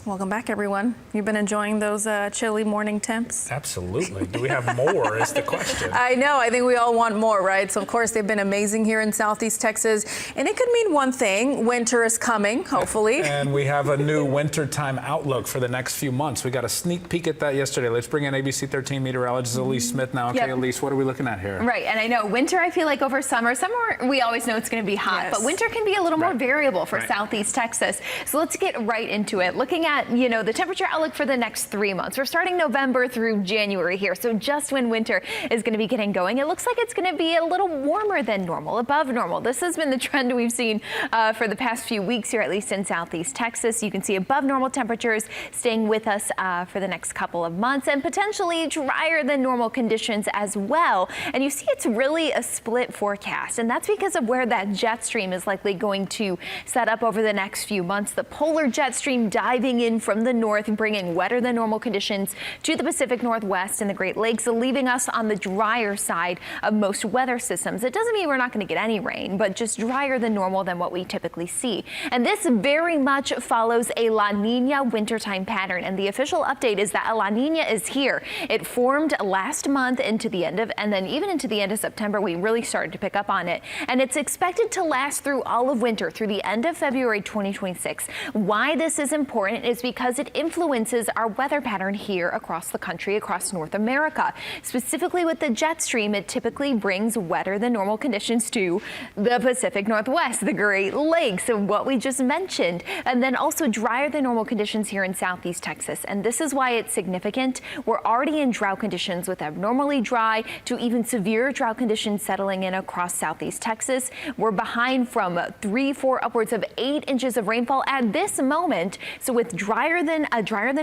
Welcome back, everyone. You've been enjoying those chilly morning temps? Absolutely. Do we have more is the question. I know. I think we all want more, right? So, of course, they've been amazing here in Southeast Texas. And it could mean one thing. Winter is coming, hopefully. And we have a new wintertime outlook for the next few months. We got a sneak peek at that yesterday. Let's bring in ABC 13 meteorologist Elise Smith now. Okay, Elise, what are we looking at here? Right, and I know winter, I feel like over summer we always know it's going to be hot, but winter can be a little more variable for Southeast Texas. So let's get right into it. Looking at, the temperature outlook for the next 3 months. We're starting November through January here, so just when winter is going to be getting going, it looks like it's going to be a little warmer than normal, above normal. This has been the trend we've seen for the past few weeks here, at least in Southeast Texas. You can see above normal temperatures staying with us for the next couple of months, and potentially drier than normal conditions as well. And you see it's really a split forecast, and that's because of where that jet stream is likely going to set up over the next few months. The polar jet stream diving in from the north, bringing wetter than normal conditions to the Pacific Northwest and the Great Lakes, leaving us on the drier side of most weather systems. It doesn't mean we're not going to get any rain, but just drier than normal than what we typically see. And this very much follows a La Nina wintertime pattern. And the official update is that a La Nina is here. It formed last month into the end of, and then even into the end of September, we really started to pick up on it. And it's expected to last through all of winter, through the end of February 2026. Why this is important is because it influences our weather pattern here across the country, across North America. Specifically with the jet stream, it typically brings wetter than normal conditions to the Pacific Northwest, the Great Lakes, and what we just mentioned, and then also drier than normal conditions here in Southeast Texas. And this is why it's significant. We're already in drought conditions with abnormally dry to even severe drought conditions settling in across Southeast Texas. We're behind from 3, 4, upwards of 8 inches of rainfall at this moment. So with drier than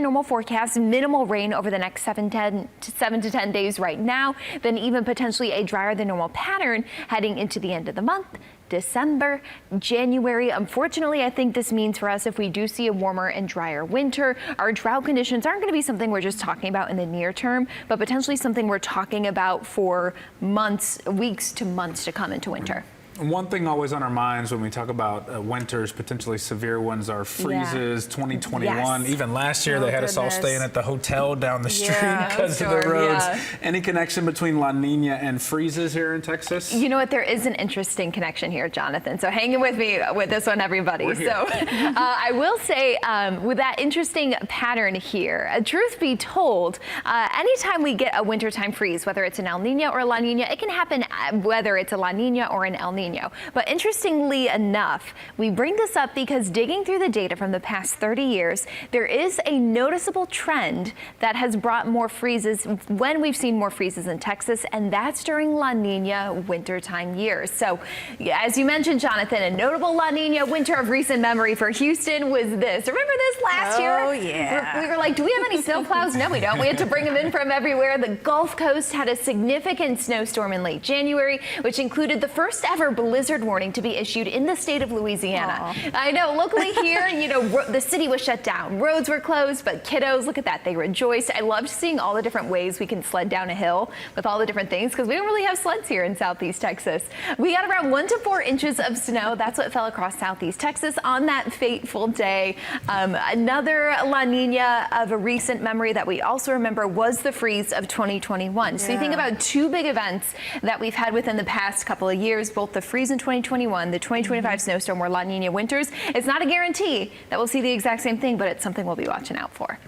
normal forecast, minimal rain over the next 7 to 10 days right now, then even potentially a drier than normal pattern heading into the end of the month. December, January. Unfortunately, I think this means for us, if we do see a warmer and drier winter, our drought conditions aren't going to be something we're just talking about in the near term, but potentially something we're talking about for months, weeks to months to come into winter. One thing always on our minds when we talk about winters, potentially severe ones, are freezes. 2021, even last year, they had us all staying at the hotel down the street because of the roads. Any connection between La Nina and freezes here in Texas? You know what? There is an interesting connection here, Jonathan. So hang in with me with this one, everybody. So I will say with that interesting pattern here, truth be told, anytime we get a wintertime freeze, whether it's an El Nino or a La Nina, it can happen whether it's a La Nina or an El Nino. But interestingly enough, we bring this up because digging through the data from the past 30 years, there is a noticeable trend that has brought more freezes when we've seen more freezes in Texas, and that's during La Nina wintertime years. So as you mentioned, Jonathan, a notable La Nina winter of recent memory for Houston was this. Remember this last year? Oh, yeah. We were like, do we have any snow plows? No, we don't. We had to bring them in from everywhere. The Gulf Coast had a significant snowstorm in late January, which included the first ever blizzard warning to be issued in the state of Louisiana. I know, locally here, the city was shut down. Roads were closed, but kiddos, look at that. They rejoiced. I loved seeing all the different ways we can sled down a hill with all the different things, because we don't really have sleds here in Southeast Texas. We got around 1 to 4 inches of snow. That's what fell across Southeast Texas on that fateful day. Another La Nina of a recent memory that we also remember was the freeze of 2021. So you think about 2 big events that we've had within the past couple of years, both the freeze in 2021, the 2025 snowstorm or La Nina winters. It's not a guarantee that we'll see the exact same thing, but it's something we'll be watching out for.